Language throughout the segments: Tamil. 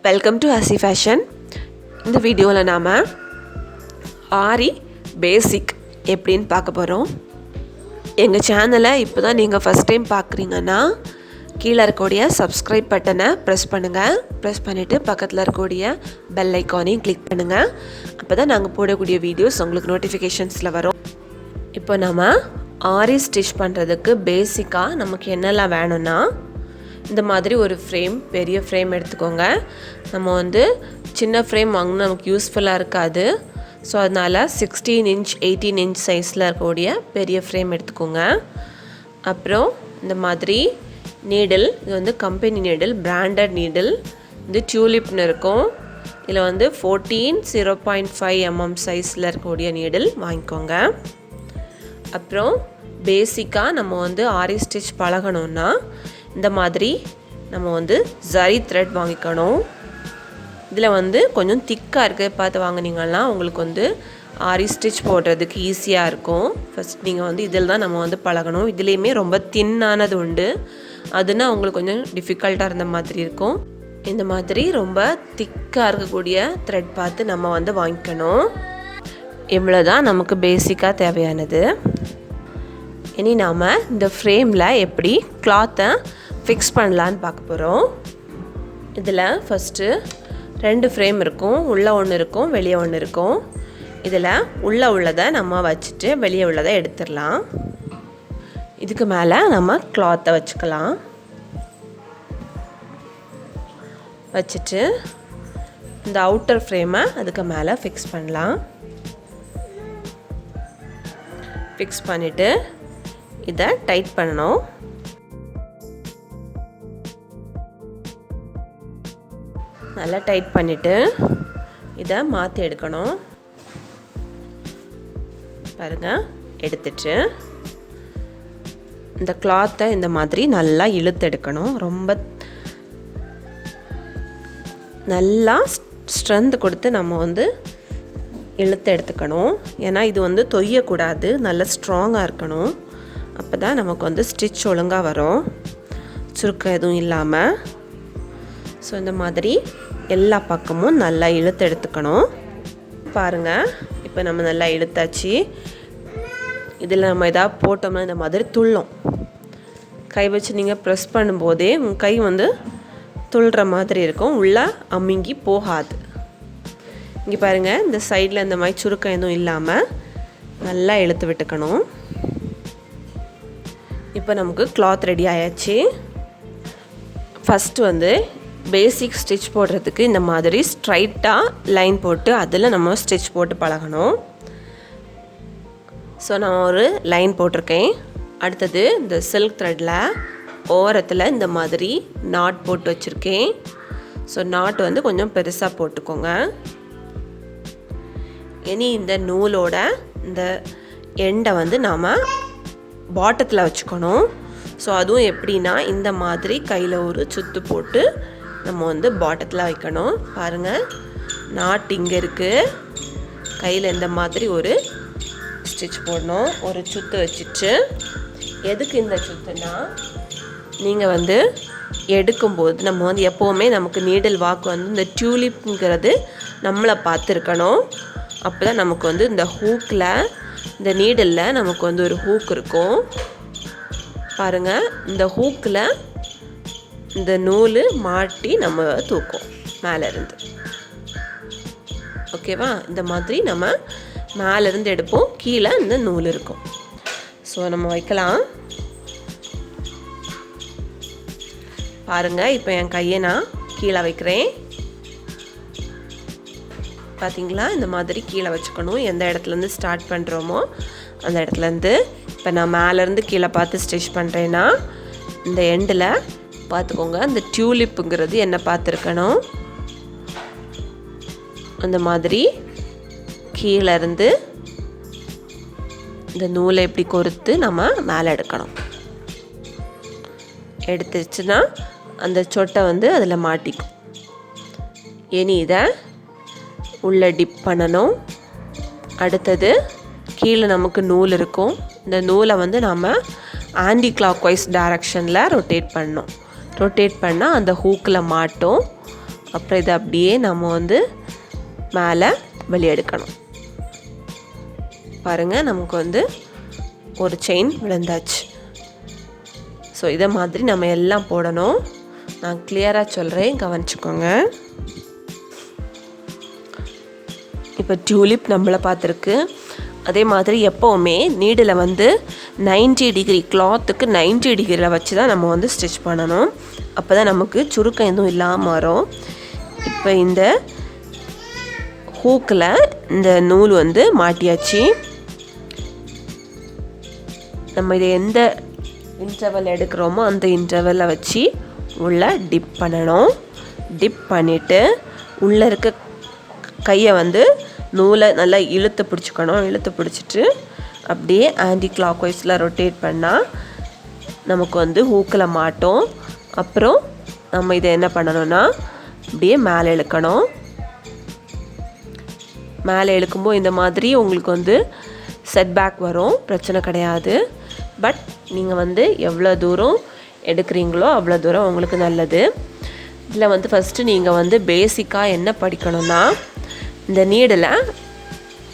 Welcome to Hasi Fashion. இந்த வீடியோவில் நாம் ஆரி பேசிக் எப்படின்னு பார்க்க போகிறோம். எங்கள் சேனலை இப்போ தான் நீங்கள் ஃபஸ்ட் டைம் பார்க்குறீங்கன்னா கீழே இருக்கக்கூடிய சப்ஸ்கிரைப் பட்டனை ப்ரெஸ் பண்ணுங்கள். ப்ரெஸ் பண்ணிவிட்டு பக்கத்தில் இருக்கக்கூடிய பெல் ஐக்கானையும் கிளிக் பண்ணுங்கள். அப்போ தான் நாங்கள் போடக்கூடிய வீடியோஸ் உங்களுக்கு நோட்டிஃபிகேஷன்ஸில் வரும். இப்போ நம்ம ஆரி ஸ்டிச் பண்ணுறதுக்கு பேசிக்காக நமக்கு என்னெல்லாம் வேணும்னா, இந்த மாதிரி ஒரு ஃப்ரேம், பெரிய ஃப்ரேம் எடுத்துக்கோங்க. நம்ம சின்ன ஃப்ரேம் வாங்கினா நமக்கு யூஸ்ஃபுல்லாக இருக்காது. ஸோ அதனால் 16 இன்ச் 18 இன்ச் சைஸில் இருக்கக்கூடிய பெரிய ஃப்ரேம் எடுத்துக்கோங்க. அப்புறம் இந்த மாதிரி நீடில், இது கம்பெனி நீடில், பிராண்டட் நீடில், இது டியூலிப்னு இருக்கும். இதில் 14 0.5 mm சைஸில் இருக்கக்கூடிய நீடில் வாங்கிக்கோங்க. அப்புறம் பேசிக்காக நம்ம ஆரி ஸ்டிச் பழகணுன்னா இந்த மாதிரி நம்ம ஜரி த்ரெட் வாங்கிக்கணும். இதில் கொஞ்சம் திக்காக இருக்குது பார்த்து வாங்கினீங்கன்னா உங்களுக்கு ஆரி ஸ்டிச் போடுறதுக்கு ஈஸியாக இருக்கும். ஃபஸ்ட் நீங்கள் இதில் தான் நம்ம பழகணும். இதுலேயுமே ரொம்ப தின்னானது உண்டு, அதுனா உங்களுக்கு கொஞ்சம் டிஃபிகல்ட்டாக இருந்த மாதிரி இருக்கும். இந்த மாதிரி ரொம்ப திக்காக இருக்கக்கூடிய த்ரெட் பார்த்து நம்ம வாங்கிக்கணும். இவ்வளோ தான் நமக்கு பேசிக்காக தேவையானது. இனி நாம் இந்த ஃப்ரேமில் எப்படி கிளாத்தை ஃபிக்ஸ் பண்ணலான்னு பார்க்க போகிறோம். இதில் ஃபஸ்ட்டு 2 ஃப்ரேம் இருக்கும். உள்ளே ஒன்று இருக்கும், வெளியே ஒன்று இருக்கும். இதில் உள்ளதை நம்ம வச்சுட்டு வெளியே உள்ளதை எடுத்துடலாம். இதுக்கு மேலே நம்ம கிளாத்தை வச்சுக்கலாம். வச்சுட்டு இந்த அவுட்டர் ஃப்ரேமை அதுக்கு மேலே ஃபிக்ஸ் பண்ணலாம். ஃபிக்ஸ் பண்ணிவிட்டு இதை டைட் பண்ணணும். நல்லா டைட் பண்ணிவிட்டு இதை மாற்றி எடுக்கணும். பாருங்கள், எடுத்துட்டு இந்த கிளாத்தை இந்த மாதிரி நல்லா இழுத்து எடுக்கணும். ரொம்ப நல்லா ஸ்ட்ரென்த் கொடுத்து நம்ம இழுத்து எடுத்துக்கணும். ஏன்னா இது தொய்யக்கூடாது, நல்லா ஸ்ட்ராங்காக இருக்கணும். அப்போ தான் நமக்கு ஸ்டிச் ஒழுங்காக வரும், சுருக்கம் எதுவும் இல்லாமல். ஸோ இந்த மாதிரி எல்லா பக்கமும் நல்லா இழுத்து எடுத்துக்கணும். பாருங்கள், இப்போ நம்ம நல்லா இழுத்தாச்சு. இதில் நம்ம எதாவது போட்டோம்னா இந்த மாதிரி துள்ளும். கை வச்சு நீங்கள் ப்ரெஸ் பண்ணும்போதே உங்கள் கை துள்ளுற மாதிரி இருக்கும், உள்ளே அமுங்கி போகாது. இங்கே பாருங்கள், இந்த சைடில் இந்த மாதிரி சுருக்கம் எதுவும் இல்லாமல் நல்லா இழுத்து விட்டுக்கணும். இப்போ நமக்கு கிளாத் ரெடி ஆயாச்சு. ஃபஸ்ட்டு பேசிக் ஸ்டிச் போடுறதுக்கு இந்த மாதிரி ஸ்ட்ரைட்டாக லைன் போட்டு அதில் நம்ம ஸ்டிச் போட்டு பழகணும். ஸோ நான் ஒரு லைன் போட்டிருக்கேன். அடுத்தது இந்த சில்க் த்ரெட்டில் ஓரத்தில் இந்த மாதிரி நாட் போட்டு வச்சுருக்கேன். ஸோ நாட் கொஞ்சம் பெருசாக போட்டுக்கோங்க. இனி இந்த நூலோட இந்த எண்டை நாம் பாட்டத்தில் வச்சுக்கணும். ஸோ அதுவும் எப்படின்னா இந்த மாதிரி கையில் ஒரு சுத்து போட்டு நம்ம பாட்டத்தில் வைக்கணும். பாருங்கள், நாட் இங்கே இருக்குது. கையில் இந்த மாதிரி ஒரு ஸ்டிச் போடணும், ஒரு சுத்து வச்சுட்டு. எதுக்கு இந்த சுத்துனா, நீங்கள் எடுக்கும்போது நம்ம எப்போவுமே நமக்கு நீடில் வாக்கு இந்த டியூலிப்ங்கிறது நம்மளை பார்த்துருக்கணும். அப்போ தான் நமக்கு இந்த ஹூக்கில், இந்த நீடிலில் நமக்கு ஒரு ஹூக் இருக்கும். பாருங்கள், இந்த ஹூக்கில் இந்த நூல் மாட்டி நம்ம தூக்கும் மேலேருந்து. ஓகேவா? இந்த மாதிரி நம்ம மேலேருந்து எடுப்போம், கீழே இந்த நூல் இருக்கும். ஸோ நம்ம வைக்கலாம். பாருங்கள், இப்போ என் கையை நான் கீழே வைக்கிறேன். பார்த்தீங்களா? இந்த மாதிரி கீழே வச்சுக்கணும். எந்த இடத்துலேருந்து ஸ்டார்ட் பண்ணுறோமோ அந்த இடத்துலேருந்து. இப்போ நான் மேலேருந்து கீழே பார்த்து ஸ்டிச் பண்ணுறேன்னா இந்த எண்டில் பார்த்துக்கோங்க, இந்த டியூலிப்புங்கிறது என்ன பார்த்துருக்கணும். அந்த மாதிரி கீழே இருந்து இந்த நூலை எப்படி கொறுத்து நம்ம மேலே எடுக்கணும். எடுத்துச்சுன்னா அந்த சொட்டை அதில் மாட்டிக்கும். இனி இதை உள்ளே டிப் பண்ணணும். அடுத்தது கீழே நமக்கு நூல் இருக்கும். இந்த நூலை நாம் ஆன்டி கிளாக் வைஸ் டைரக்ஷனில் ரொட்டேட் பண்ணணும். ரொட்டேட் பண்ணால் அந்த ஹூக்கில் மாட்டும். அப்புறம் இதை அப்படியே நம்ம வந்து மேலே வெளியெடுக்கணும். பாருங்கள், நமக்கு வந்து ஒரு செயின் விழுந்தாச்சு. ஸோ இதை மாதிரி நம்ம எல்லாம் போடணும். நான் கிளியராக சொல்கிறேன், கவனிச்சுக்கோங்க. இப்போ டியூலிப் நம்மளை பார்த்துருக்கு. அதே மாதிரி எப்போவுமே நீடில் வந்து 90 டிகிரி, கிளாத்துக்கு 90 டிகிரியில் வச்சு தான் நம்ம வந்து ஸ்டிச் பண்ணணும். அப்போ தான் நமக்கு சுருக்கம் எதுவும் இல்லாமல் வரும். இப்போ இந்த ஹூக்கில் இந்த நூல் வந்து மாட்டியாச்சு. நம்ம இதை எந்த இன்டர்வல் எடுக்கிறோமோ அந்த இன்டர்வலில் வச்சு உள்ளே டிப் பண்ணணும். டிப் பண்ணிவிட்டு உள்ளே இருக்க கையை வந்து நூலை நல்லா இழுத்து பிடிச்சிக்கணும். இழுத்து பிடிச்சிட்டு அப்படியே ஆன்டி கிளாக் வைஸில் ரொட்டேட் பண்ணால் நமக்கு வந்து ஹூக்கில் மாட்டோம். அப்புறம் நம்ம இதை என்ன பண்ணணும்னா அப்படியே மேலே இழுக்கணும். மேலே இழுக்கும்போது இந்த மாதிரி உங்களுக்கு வந்து செட்பேக் வரும், பிரச்சனை கிடையாது. பட் நீங்கள் வந்து எவ்வளோ தூரம் எடுக்கிறீங்களோ அவ்வளோ தூரம் உங்களுக்கு நல்லது. இதில் வந்து ஃபஸ்ட்டு நீங்கள் வந்து பேசிக்காக என்ன படிக்கணும்னா, இந்த நீடில்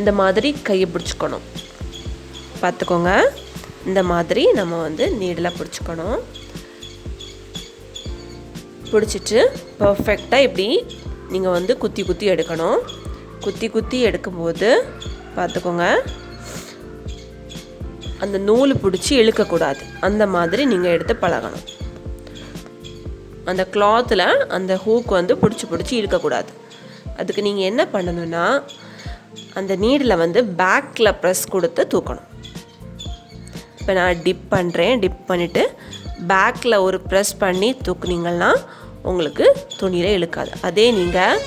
இந்த மாதிரி கையை பிடிச்சிக்கணும். பார்த்துக்கோங்க, இந்த மாதிரி நம்ம வந்து நீடில் பிடிச்சிக்கணும். பிடிச்சிட்டு பர்ஃபெக்டாக இப்படி நீங்கள் வந்து குத்தி குத்தி எடுக்கணும். குத்தி குத்தி எடுக்கும்போது பார்த்துக்கோங்க, அந்த நூல் பிடிச்சி இழுக்கக்கூடாது. அந்த மாதிரி நீங்கள் எடுத்து பழகணும். அந்த கிளாத்தில் அந்த ஹூக் வந்து பிடிச்சி இழுக்கக்கூடாது. அதுக்கு நீங்கள் என்ன பண்ணணும்னா, அந்த நீடில் வந்து பேக்கில் ப்ரெஸ் கொடுத்து தூக்கணும். இப்போ நான் டிப் பண்ணுறேன். டிப் பண்ணிவிட்டு பேக்கில் ஒரு ப்ரெஸ் பண்ணி தூக்குனீங்கன்னா உங்களுக்கு துணியில் இழுக்காது. அதே நீங்கள்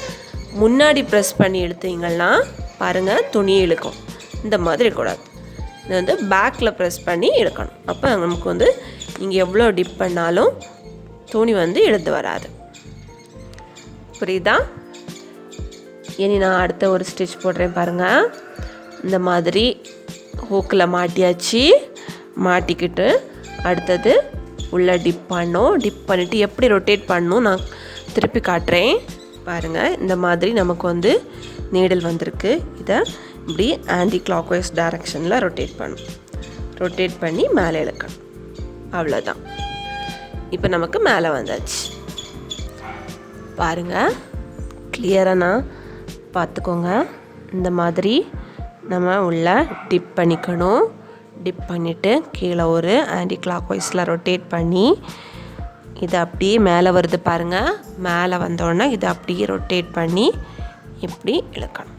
முன்னாடி ப்ரெஸ் பண்ணி இழுத்தீங்கன்னா பாருங்கள், துணியை இழுக்கும். இந்த மாதிரி இருக்கக்கூடாது. இது வந்து பேக்கில் ப்ரெஸ் பண்ணி இழுக்கணும். அப்போ நமக்கு வந்து நீங்கள் எவ்வளோ டிப் பண்ணாலும் துணி வந்து இழுத்து வராது. புரியுதா? இனி நான் அடுத்த ஒரு ஸ்டிச் போடுறேன் பாருங்கள். இந்த மாதிரி ஹூக்கில் மாட்டியாச்சு. மாட்டிக்கிட்டு அடுத்தது உள்ளே டிப் பண்ணோம். டிப் பண்ணிவிட்டு எப்படி ரொட்டேட் பண்ணணும் நான் திருப்பி காட்டுறேன் பாருங்கள். இந்த மாதிரி நமக்கு வந்து நீடில் வந்திருக்கு. இதை இப்படி ஆன்டி கிளாக் வைஸ் டைரக்ஷனில் ரொட்டேட் பண்ணணும். ரொட்டேட் பண்ணி மேலே இழுக்கணும். அவ்வளோதான். இப்போ நமக்கு மேலே வந்தாச்சு. பாருங்கள், கிளியராக நான் பார்த்துக்கோங்க. இந்த மாதிரி நம்ம உள்ள டிப் பண்ணிக்கணும். டிப் பண்ணிவிட்டு கீழே ஒரு ஆன்டி கிளாக் வைஸில் ரொட்டேட் பண்ணி இதை அப்படியே மேலே வருது பாருங்கள். மேலே வந்தோடனே இதை அப்படியே ரொட்டேட் பண்ணி இப்படி இழுக்கணும்.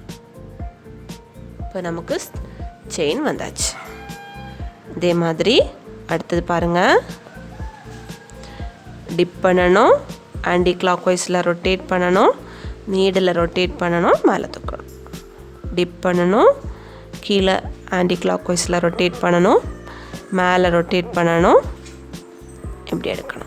இப்போ நமக்கு செயின் வந்தாச்சு. இதே மாதிரி அடுத்தது பாருங்கள். டிப் பண்ணணும், ஆன்டி கிளாக் வைஸில் ரொட்டேட் பண்ணணும், நீடில் ரொட்டேட் பண்ணணும், மேலே தூக்கணும். டிப் பண்ணணும், கீழே ஆன்டி கிளாக் வைஸில் ரொட்டேட் பண்ணணும், மேலே ரொட்டேட் பண்ணணும், இப்படி எடுக்கணும்.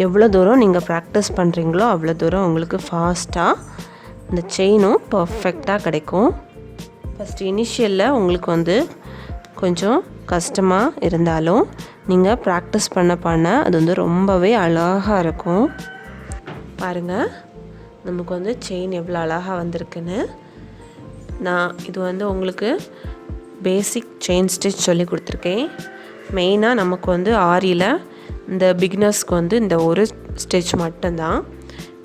எவ்வளோ தூரம் நீங்கள் ப்ராக்டிஸ் பண்ணுறீங்களோ அவ்வளோ தூரம் உங்களுக்கு ஃபாஸ்ட்டாக இந்த செயினும் பர்ஃபெக்டாக கிடைக்கும். ஃபஸ்ட்டு இனிஷியலில் உங்களுக்கு வந்து கொஞ்சம் கஷ்டமாக இருந்தாலும் நீங்கள் ப்ராக்டிஸ் பண்ண அது வந்து ரொம்பவே அழகாக இருக்கும். பாருங்கள், நமக்கு வந்து செயின் எவ்வளோ அழகாக வந்திருக்குன்னு. நான் இது வந்து உங்களுக்கு பேசிக் செயின் ஸ்டிச் சொல்லி கொடுத்துருக்கேன். மெயினாக நமக்கு வந்து ஆரியில் இந்த பிகினர்ஸ்க்கு வந்து இந்த ஒரு ஸ்டிச் மட்டும்தான்.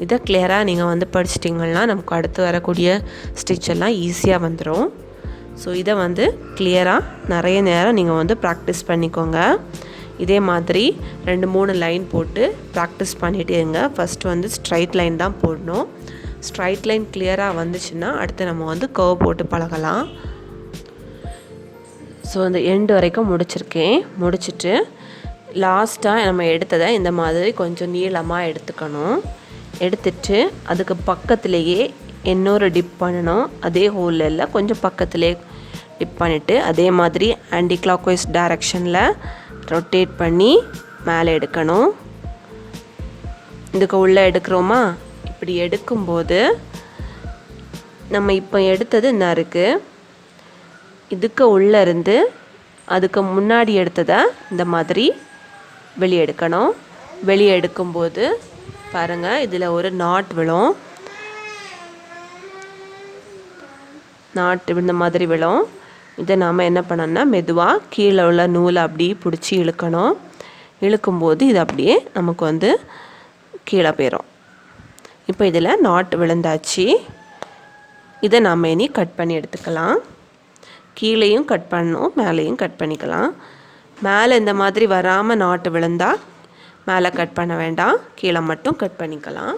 இதை கிளியராக நீங்கள் வந்து படிச்சிட்டிங்கன்னா நமக்கு அடுத்து வரக்கூடிய ஸ்டிச் எல்லாம் ஈஸியாக வந்துடும். ஸோ இதை வந்து கிளியராக நிறைய நேரம் நீங்கள் வந்து ப்ராக்டிஸ் பண்ணிக்கோங்க. இதே மாதிரி 2-3 லைன் போட்டு ப்ராக்டிஸ் பண்ணிகிட்டே இருங்க. ஃபஸ்ட்டு வந்து ஸ்ட்ரைட் லைன் தான் போடணும். ஸ்ட்ரைட் லைன் கிளியராக வந்துச்சுன்னா அடுத்து நம்ம வந்து கர்வ் போட்டு பழகலாம். ஸோ அந்த எண்டு வரைக்கும் முடிச்சிருக்கேன். முடிச்சுட்டு லாஸ்ட்டாக நம்ம எடுத்ததை இந்த மாதிரி கொஞ்சம் நீளமாக எடுத்துக்கணும். எடுத்துட்டு அதுக்கு பக்கத்துலேயே இன்னொரு டிப் பண்ணணும். அதே ஹோலில் இல்லை, கொஞ்சம் பக்கத்துலேயே டிப் பண்ணிவிட்டு அதே மாதிரி ஆன்டி கிளாக்வைஸ் டைரக்ஷனில் ரொட்டேட் பண்ணி மேலே எடுக்கணும். இதுக்கு உள்ளே எடுக்கிறோமா? இப்படி எடுக்கும்போது நம்ம இப்போ எடுத்தது என்ன இருக்குது, இதுக்கு உள்ளே இருந்து அதுக்கு முன்னாடி எடுத்ததை இந்த மாதிரி வெளியே எடுக்கணும். வெளியே எடுக்கும்போது பாருங்கள், இதில் ஒரு நாட் விழும். நாட் இந்த மாதிரி விழும். இதை நாம் என்ன பண்ணோம்னா மெதுவாக கீழே உள்ள நூலை அப்படியே பிடிச்சி இழுக்கணும். இழுக்கும்போது இது அப்படியே நமக்கு கீழே போயிடும். இப்போ இதில் நாட் விழுந்தாச்சு. இதை நாம் இனி கட் பண்ணி எடுத்துக்கலாம். கீழேயும் கட் பண்ணணும், மேலேயும் கட் பண்ணிக்கலாம். மேலே இந்த மாதிரி வராமல் நாட்டு விழுந்தால் மேலே கட் பண்ண வேண்டாம், கீழே மட்டும் கட் பண்ணிக்கலாம்.